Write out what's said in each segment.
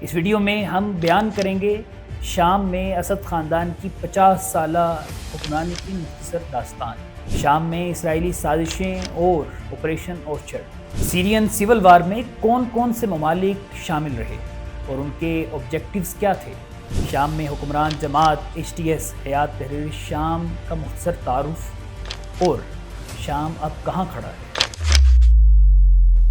اس video میں ہم بیان کریں گے شام میں اسد خاندان کی 50 سالہ حکمرانی کی مختصر داستان، شام میں اسرائیلی سازشیں اور آپریشن اورچرڈ، سیرین سول وار میں کون کون سے ممالک شامل رہے اور ان کے آبجیکٹیوز کیا تھے، شام میں حکمران جماعت HTS حیات تحریر شام کا مختصر تعارف، اور شام اب کہاں کھڑا ہے۔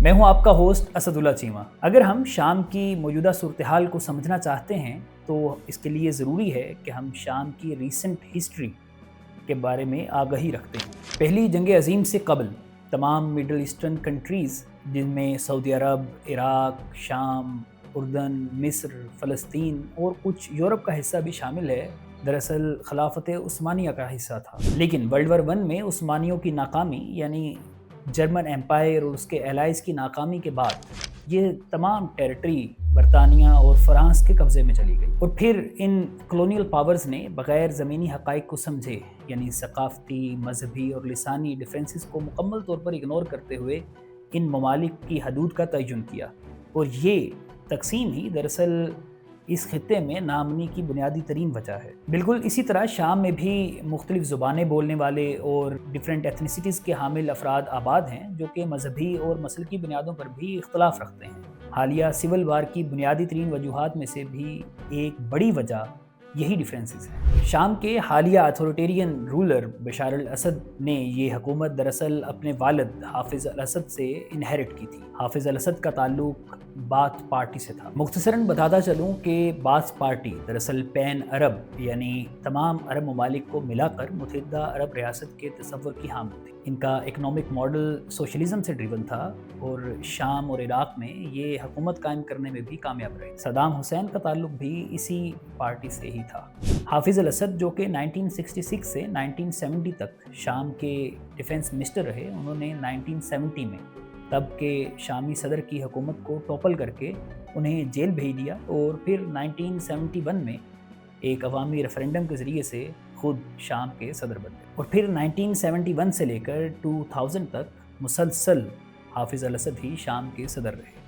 میں ہوں آپ کا ہوسٹ اسد اللہ چیمہ۔ اگر ہم شام کی موجودہ صورتحال کو سمجھنا چاہتے ہیں تو اس کے لیے ضروری ہے کہ ہم شام کی ریسنٹ ہسٹری کے بارے میں آگاہی رکھتے ہیں۔ پہلی جنگ عظیم سے قبل تمام مڈل ایسٹرن کنٹریز، جن میں سعودی عرب، عراق، شام، اردن، مصر، فلسطین اور کچھ یورپ کا حصہ بھی شامل ہے، دراصل خلافت عثمانیہ کا حصہ تھا۔ لیکن ورلڈ وار 1 میں عثمانیوں کی ناکامی، یعنی جرمن ایمپائر اور اس کے الائز کی ناکامی کے بعد یہ تمام ٹیریٹری برطانیہ اور فرانس کے قبضے میں چلی گئی، اور پھر ان کلونیل پاورز نے بغیر زمینی حقائق کو سمجھے، یعنی ثقافتی، مذہبی اور لسانی ڈیفرنسز کو مکمل طور پر اگنور کرتے ہوئے ان ممالک کی حدود کا تعین کیا، اور یہ تقسیم ہی دراصل اس خطے میں ناامنی کی بنیادی ترین وجہ ہے۔ بالکل اسی طرح شام میں بھی مختلف زبانیں بولنے والے اور ڈیفرنٹ ایتھنیسٹیز کے حامل افراد آباد ہیں، جو کہ مذہبی اور مسلکی بنیادوں پر بھی اختلاف رکھتے ہیں۔ حالیہ سول وار کی بنیادی ترین وجوہات میں سے بھی ایک بڑی وجہ یہی ڈیفرنسز ہیں۔ شام کے حالیہ اتھارٹیرین رولر بشار الاسد نے یہ حکومت دراصل اپنے والد حافظ الاسد سے انہیرٹ کی تھی۔ حافظ الاسد کا تعلق باتھ پارٹی سے تھا۔ مختصراً بتاتا چلوں کہ باتھ پارٹی دراصل پین عرب، یعنی تمام عرب ممالک کو ملا کر متحدہ عرب ریاست کے تصور کی حامل تھی۔ ان کا اکنامک ماڈل سوشلزم سے ڈریون تھا، اور شام اور عراق میں یہ حکومت قائم کرنے میں بھی کامیاب رہے۔ صدام حسین کا تعلق بھی اسی پارٹی سے ہی تھا۔ حافظ الاسد، جو کہ 1966 سے 1970 تک شام کے ڈیفنس منسٹر رہے، انہوں نے 1970 میں تب کے شامی صدر کی حکومت کو ٹاپل کر کے انہیں جیل بھیج دیا، اور پھر 1971 میں ایک عوامی ریفرینڈم کے ذریعے سے خود شام کے صدر بن گئے، اور پھر 1971 سے لے کر 2000 تک مسلسل حافظ الاسد ہی شام کے صدر رہے۔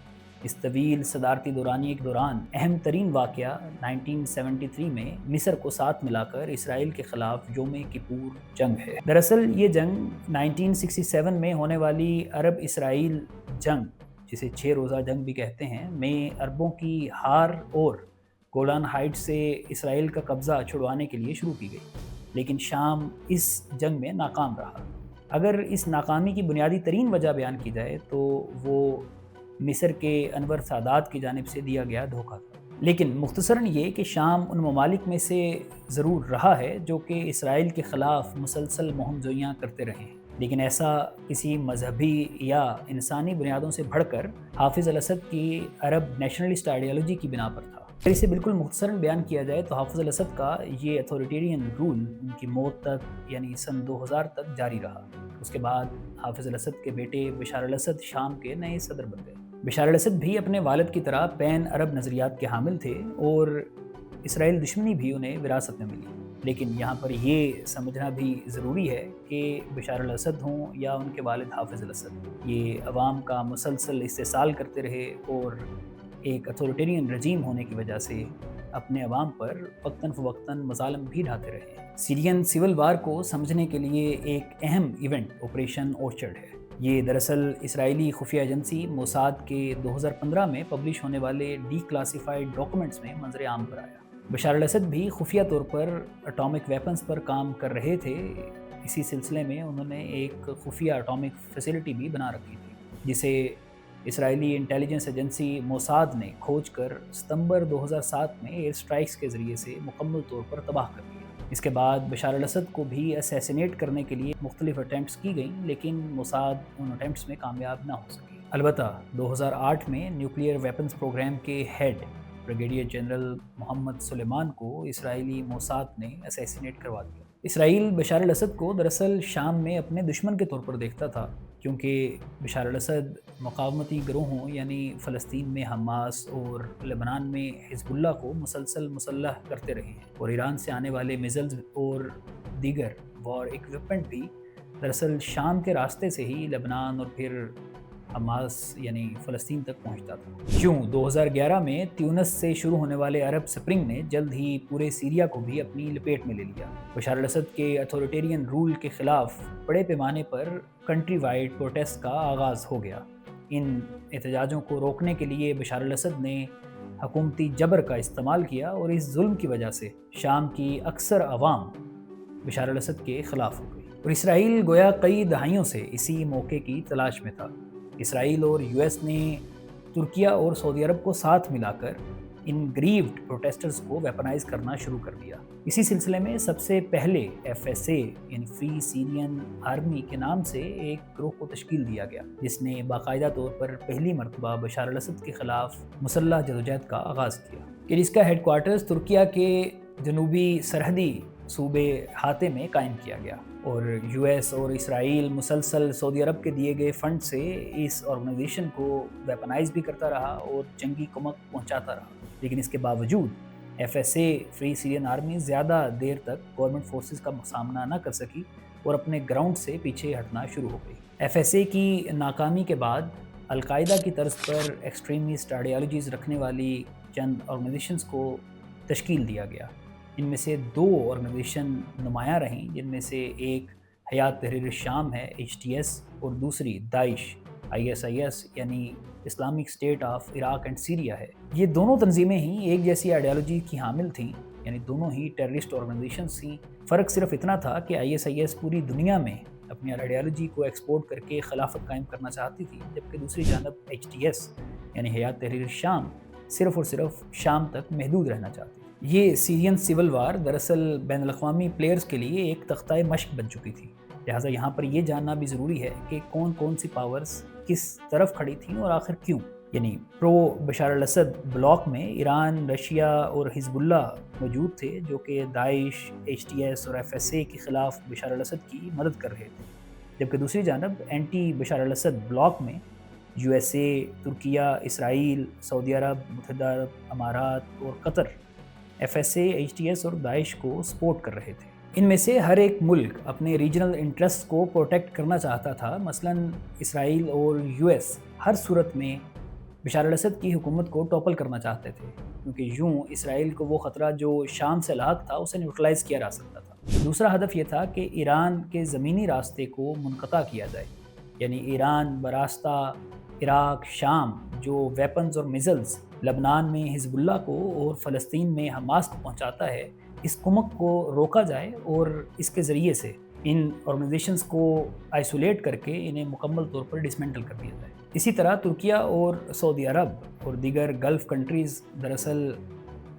اس طویل صدارتی دورانیے کے دوران اہم ترین واقعہ 1973 میں مصر کو ساتھ ملا کر اسرائیل کے خلاف یوم کپور جنگ ہے۔ دراصل یہ جنگ 1967 میں ہونے والی عرب اسرائیل جنگ، جسے 6 روزہ جنگ بھی کہتے ہیں، میں عربوں کی ہار اور گولان ہائٹ سے اسرائیل کا قبضہ چھڑوانے کے لیے شروع کی گئی، لیکن شام اس جنگ میں ناکام رہا۔ اگر اس ناکامی کی بنیادی ترین وجہ بیان کی جائے تو وہ مصر کے انور سادات کی جانب سے دیا گیا دھوکہ تھا۔ لیکن مختصراً یہ کہ شام ان ممالک میں سے ضرور رہا ہے جو کہ اسرائیل کے خلاف مسلسل مہم جوئیاں کرتے رہے ہیں، لیکن ایسا کسی مذہبی یا انسانی بنیادوں سے بڑھ کر حافظ الاسد کی عرب نیشنلسٹ آئیڈیالوجی کی بنا پر تھا۔ اگر اسے بالکل مختصراً بیان کیا جائے تو حافظ الاسد کا یہ اتھارٹیرین رول ان کی موت تک، یعنی سن 2000 تک جاری رہا۔ اس کے بعد حافظ الاسد کے بیٹے بشار الاسد شام کے نئے صدر بن گئے۔ بشار الاسد بھی اپنے والد کی طرح پین عرب نظریات کے حامل تھے، اور اسرائیل دشمنی بھی انہیں وراثت میں ملی۔ لیکن یہاں پر یہ سمجھنا بھی ضروری ہے کہ بشار الاسد ہوں یا ان کے والد حافظ الاسد، یہ عوام کا مسلسل استحصال کرتے رہے، اور ایک اتھارٹیرین رجیم ہونے کی وجہ سے اپنے عوام پر وقتاً فوقتاً مظالم بھی ڈھاتے رہے۔ سیرین سول وار کو سمجھنے کے لیے ایک اہم ایونٹ آپریشن اورچرڈ ہے۔ یہ دراصل اسرائیلی خفیہ ایجنسی موساد کے 2015 میں پبلش ہونے والے ڈی کلاسیفائڈ ڈاکومنٹس میں منظر عام پر آیا۔ بشار الاسد بھی خفیہ طور پر اٹامک ویپنز پر کام کر رہے تھے۔ اسی سلسلے میں انہوں نے ایک خفیہ اٹامک فیسلٹی بھی بنا رکھی تھی، جسے اسرائیلی انٹیلیجنس ایجنسی موساد نے کھوج کر ستمبر 2007 میں ایئر سٹرائکس کے ذریعے سے مکمل طور پر تباہ کر دیا۔ اس کے بعد بشار الاسد کو بھی اسیسینیٹ کرنے کے لیے مختلف اٹیمپٹس کی گئیں، لیکن موساد ان اٹیمپٹس میں کامیاب نہ ہو سکی۔ البتہ 2008 میں نیوکلیئر ویپنز پروگرام کے ہیڈ بریگیڈیئر جنرل محمد سلیمان کو اسرائیلی موساد نے اسیسینیٹ کروا دیا۔ اسرائیل بشار الاسد کو دراصل شام میں اپنے دشمن کے طور پر دیکھتا تھا، کیونکہ بشار الاسد مقاومتی گروہوں یعنی فلسطین میں حماس اور لبنان میں حزب اللہ کو مسلسل مسلح کرتے رہے ہیں، اور ایران سے آنے والے میزلز اور دیگر وار ایکوپمنٹ بھی دراصل شام کے راستے سے ہی لبنان اور پھر حماس یعنی فلسطین تک پہنچتا تھا۔ جون 2011 میں تیونس سے شروع ہونے والے عرب سپرنگ نے جلد ہی پورے سیریا کو بھی اپنی لپیٹ میں لے لیا۔ بشار الاسد کے اتھارٹیرین رول کے خلاف بڑے پیمانے پر کنٹری وائڈ پروٹیسٹ کا آغاز ہو گیا۔ ان احتجاجوں کو روکنے کے لیے بشار الاسد نے حکومتی جبر کا استعمال کیا اور اس ظلم کی وجہ سے شام کی اکثر عوام بشار الاسد کے خلاف ہو گئی، اور اسرائیل گویا کئی دہائیوں سے اسی موقع کی تلاش میں تھا۔ اسرائیل اور یو ایس نے ترکیہ اور سعودی عرب کو ساتھ ملا کر ان گریوڈ پروٹیسٹرز کو ویپنائز کرنا شروع کر دیا۔ اسی سلسلے میں سب سے پہلے ایف ایس اے یعنی فری سیرین آرمی کے نام سے ایک گروہ کو تشکیل دیا گیا، جس نے باقاعدہ طور پر پہلی مرتبہ بشار الاسد کے خلاف مسلح جدوجہد کا آغاز کیا، کہ جس کا ہیڈ کوارٹرز ترکیہ کے جنوبی سرحدی صوبے حاتے میں قائم کیا گیا، اور یو ایس اور اسرائیل مسلسل سعودی عرب کے دیے گئے فنڈ سے اس آرگنائزیشن کو ویپنائز بھی کرتا رہا اور جنگی کمک پہنچاتا رہا۔ لیکن اس کے باوجود F S A free Syrian army زیادہ دیر تک گورنمنٹ فورسز کا سامنا نہ کر سکی اور اپنے گراؤنڈ سے پیچھے ہٹنا شروع ہو گئی۔ ایف ایس اے کی ناکامی کے بعد القاعدہ کی طرز پر ایکسٹریمسٹ آئیڈیالوجیز رکھنے والی چند آرگنائزیشنز کو تشکیل دیا گیا۔ ان میں سے 2 آرگنائزیشن نمایاں رہیں، جن میں سے ایک حیات تحریر الشام ہے HTS، اور دوسری داعش ISIS یعنی Islamic state of Iraq and Syria ہے۔ یہ دونوں تنظیمیں ہی ایک جیسی آئیڈیالوجی کی حامل تھیں، یعنی دونوں ہی ٹیررسٹ آرگنائزیشنز تھیں۔ فرق صرف اتنا تھا کہ ISIS پوری دنیا میں اپنی آئیڈیالوجی کو ایکسپورٹ کر کے خلافت قائم کرنا چاہتی تھی، جبکہ دوسری جانب HTS یعنی حیات تحریر الشام صرف اور صرف شام تک محدود رہنا چاہتی تھی۔ یہ سیرین سول وار دراصل بین الاقوامی پلیئرز کے لیے ایک تختہ مشق بن چکی تھی، لہٰذا یہاں پر یہ جاننا بھی ضروری ہے کہ کون کون سی پاورز کس طرف کھڑی تھیں اور آخر کیوں۔ یعنی پرو بشار الاسد بلاک میں ایران، رشیا اور حزب اللہ موجود تھے، جو کہ داعش، HTS اور FSA کے خلاف بشار الاسد کی مدد کر رہے تھے، جبکہ دوسری جانب اینٹی بشار الاسد بلاک میں USA، ترکیہ، اسرائیل، سعودی عرب، متحدہ عرب امارات اور قطر FSA، HTS اور داعش کو سپورٹ کر رہے تھے۔ ان میں سے ہر ایک ملک اپنے ریجنل انٹرسٹ کو پروٹیکٹ کرنا چاہتا تھا۔ مثلاً اسرائیل اور US ہر صورت میں بشار الاسد کی حکومت کو ٹاپل کرنا چاہتے تھے، کیونکہ یوں اسرائیل کو وہ خطرہ جو شام سے لاحق تھا اسے نیوٹرلائز کیا جا سکتا تھا۔ دوسرا ہدف یہ تھا کہ ایران کے زمینی راستے کو منقطع کیا جائے، یعنی ایران براستہ عراق، شام جو ویپنز اور میزلز لبنان میں حزب اللہ کو اور فلسطین میں حماس کو پہنچاتا ہے، اس کمک کو روکا جائے اور اس کے ذریعے سے ان آرگنائزیشنز کو آئسولیٹ کر کے انہیں مکمل طور پر ڈسمنٹل کر دیا جائے۔ اسی طرح ترکیہ اور سعودی عرب اور دیگر گلف کنٹریز دراصل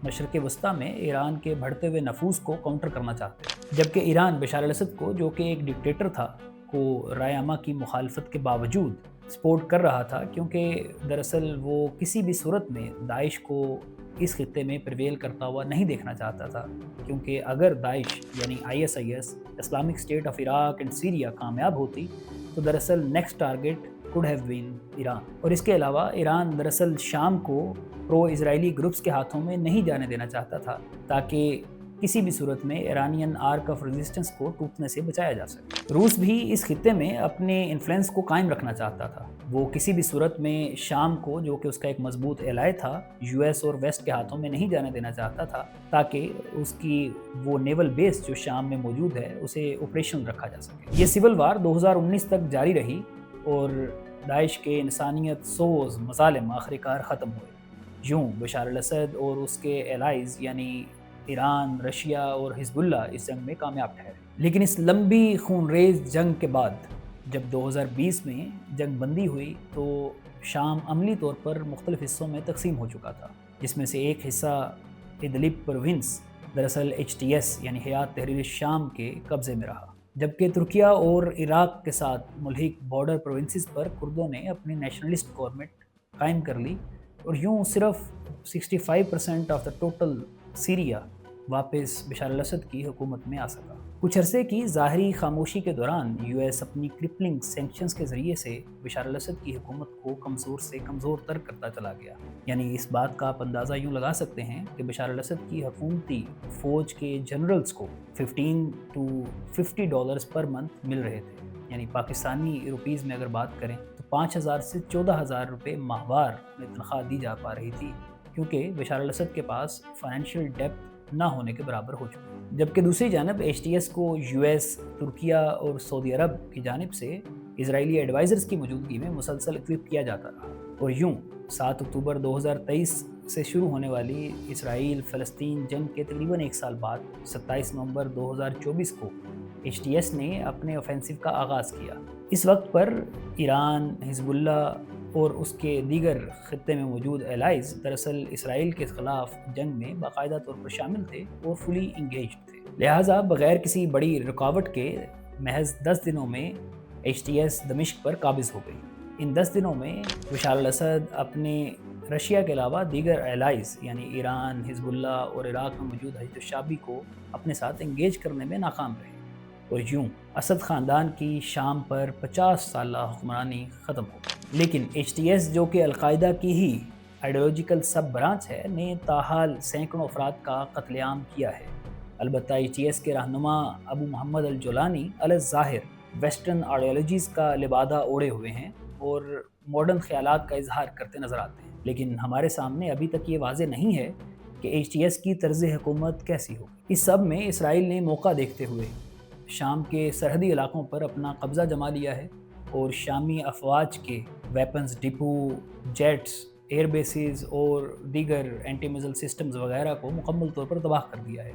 مشرق وسطیٰ میں ایران کے بڑھتے ہوئے نفوذ کو کاؤنٹر کرنا چاہتے ہیں، جبکہ ایران بشار الاسد کو، جو کہ ایک ڈکٹیٹر تھا، کو رائے عامہ کی مخالفت کے باوجود سپورٹ کر رہا تھا، کیونکہ دراصل وہ کسی بھی صورت میں داعش کو اس خطے میں پریویل کرتا ہوا نہیں دیکھنا چاہتا تھا، کیونکہ اگر داعش یعنی ISIS Islamic state of Iraq and Syria کامیاب ہوتی تو دراصل next target could have been Iran. اور اس کے علاوہ ایران دراصل شام کو پرو اسرائیلی گروپس کے ہاتھوں میں نہیں جانے دینا چاہتا تھا، تاکہ کسی بھی صورت میں ایرانین آرک آف ریزسٹنس کو ٹوٹنے سے بچایا جا سکے۔ روس بھی اس خطے میں اپنے انفلوئنس کو قائم رکھنا چاہتا تھا۔ وہ کسی بھی صورت میں شام کو، جو کہ اس کا ایک مضبوط ایلائی تھا، US اور ویسٹ کے ہاتھوں میں نہیں جانے دینا چاہتا تھا، تاکہ اس کی وہ نیول بیس جو شام میں موجود ہے اسے آپریشنل رکھا جا سکے۔ یہ سول وار 2019 تک جاری رہی اور داعش کے انسانیت سوز مظالم آخرکار ختم ہوئے۔ یوں بشار الاسد اور اس کے ایلائز یعنی ایران، رشیا اور حزب اللہ اس جنگ میں کامیاب ٹھہرے۔ لیکن اس لمبی خون ریز جنگ کے بعد جب 2020 میں جنگ بندی ہوئی تو شام عملی طور پر مختلف حصوں میں تقسیم ہو چکا تھا، جس میں سے ایک حصہ ادلب پروونس دراصل HTS یعنی حیات تحریر الشام کے قبضے میں رہا، جبکہ ترکیہ اور عراق کے ساتھ ملحق بارڈر پروونسز پر کردوں نے اپنی نیشنلسٹ گورنمنٹ قائم کر لی، اور یوں صرف 65% آف دا ٹوٹل سیریا واپس بشار الاسد کی حکومت میں آ سکا۔ کچھ عرصے کی ظاہری خاموشی کے دوران US اپنی کرپلنگ سینکشنز کے ذریعے سے بشار الاسد کی حکومت کو کمزور سے کمزور تر کرتا چلا گیا۔ یعنی اس بات کا آپ اندازہ یوں لگا سکتے ہیں کہ بشار الاسد کی حکومتی فوج کے جنرلز کو $15 to $50 پر منتھ مل رہے تھے، یعنی پاکستانی روپیز میں اگر بات کریں تو 5,000 سے 14,000 روپے ماہوار میں تنخواہ دی جا پا رہی تھی، کیونکہ بشار الاسد کے پاس فائنینشیل ڈیپتھ نہ ہونے کے برابر ہو چکی، جبکہ دوسری جانب ایچ ٹی ایس کو یو ایس، ترکیہ اور سعودی عرب کی جانب سے اسرائیلی ایڈوائزرز کی موجودگی میں مسلسل اکوپ کیا جاتا رہا۔ اور یوں 7 اکتوبر 2023 سے شروع ہونے والی اسرائیل فلسطین جنگ کے تقریباً ایک سال بعد 27 نومبر 2024 کو ایچ ٹی ایس نے اپنے اوفینسو کا آغاز کیا۔ اس وقت پر ایران، حزب اللہ اور اس کے دیگر خطے میں موجود الائز دراصل اسرائیل کے خلاف جنگ میں باقاعدہ طور پر شامل تھے اور فلی انگیجڈ تھے، لہٰذا بغیر کسی بڑی رکاوٹ کے محض 10 دنوں میں ایچ ٹی ایس دمشق پر قابض ہو گئی۔ ان 10 دنوں میں بشار الاسد اپنے رشیا کے علاوہ دیگر الائز یعنی ایران، حزب اللہ اور عراق میں موجود حشد الشعبی کو اپنے ساتھ انگیج کرنے میں ناکام رہے، اور یوں اسد خاندان کی شام پر 50 سالہ حکمرانی ختم ہو گئی۔ لیکن ایچ ٹی ایس، جو کہ القاعدہ کی ہی آئیڈیولوجیکل سب برانچ ہے، نے تاحال سینکڑوں افراد کا قتل عام کیا ہے۔ البتہ ایچ ٹی ایس کے رہنما ابو محمد الجولانی علی الظاہر ویسٹرن آئیڈیالوجیز کا لبادہ اوڑے ہوئے ہیں اور ماڈرن خیالات کا اظہار کرتے نظر آتے ہیں، لیکن ہمارے سامنے ابھی تک یہ واضح نہیں ہے کہ ایچ ٹی ایس کی طرز حکومت کیسی ہوگی۔ اس سب میں اسرائیل نے موقع دیکھتے ہوئے شام کے سرحدی علاقوں پر اپنا قبضہ جما لیا ہے اور شامی افواج کے weapons depot, jets, air bases اور دیگر اینٹی میزائل سسٹمز وغیرہ کو مکمل طور پر تباہ کر دیا ہے۔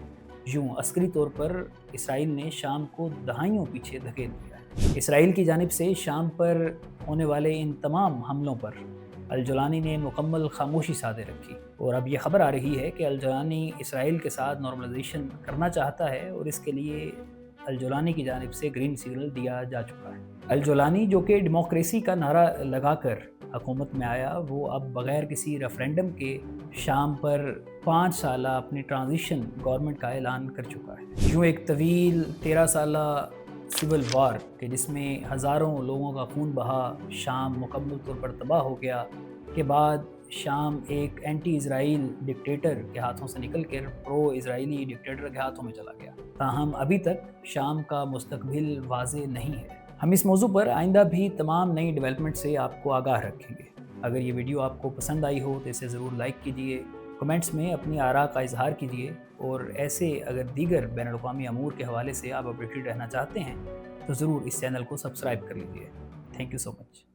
یوں عسکری طور پر اسرائیل نے شام کو دہائیوں پیچھے دھکیل دیا ہے۔ اسرائیل کی جانب سے شام پر ہونے والے ان تمام حملوں پر الجولانی نے مکمل خاموشی سادے رکھی، اور اب یہ خبر آ رہی ہے کہ الجولانی اسرائیل کے ساتھ نارملائزیشن کرنا چاہتا ہے، اور اس کے لیے الجولانی کی جانب سے گرین سگنل دیا جا چکا ہے۔ الجولانی، جو کہ ڈیموکریسی کا نعرہ لگا کر حکومت میں آیا، وہ اب بغیر کسی ریفرینڈم کے شام پر 5 سالہ اپنی ٹرانزیشن گورنمنٹ کا اعلان کر چکا ہے۔ یوں ایک طویل 13 سالہ سول وار کہ جس میں ہزاروں لوگوں کا خون بہا، شام مکمل طور پر تباہ ہو گیا کے بعد شام ایک اینٹی اسرائیل ڈکٹیٹر کے ہاتھوں سے نکل کر پرو اسرائیلی ڈکٹیٹر کے ہاتھوں میں چلا گیا، تاہم ابھی تک شام کا مستقبل واضح نہیں ہے۔ ہم اس موضوع پر آئندہ بھی تمام نئی ڈیولپمنٹ سے آپ کو آگاہ رکھیں گے۔ اگر یہ ویڈیو آپ کو پسند آئی ہو تو اسے ضرور لائک کیجیے، کمنٹس میں اپنی آراء کا اظہار کیجیے، اور ایسے اگر دیگر بین الاقوامی امور کے حوالے سے آپ اپڈیٹڈ رہنا چاہتے ہیں تو ضرور اس چینل کو سبسکرائب کر لیجیے۔ Thank you so much.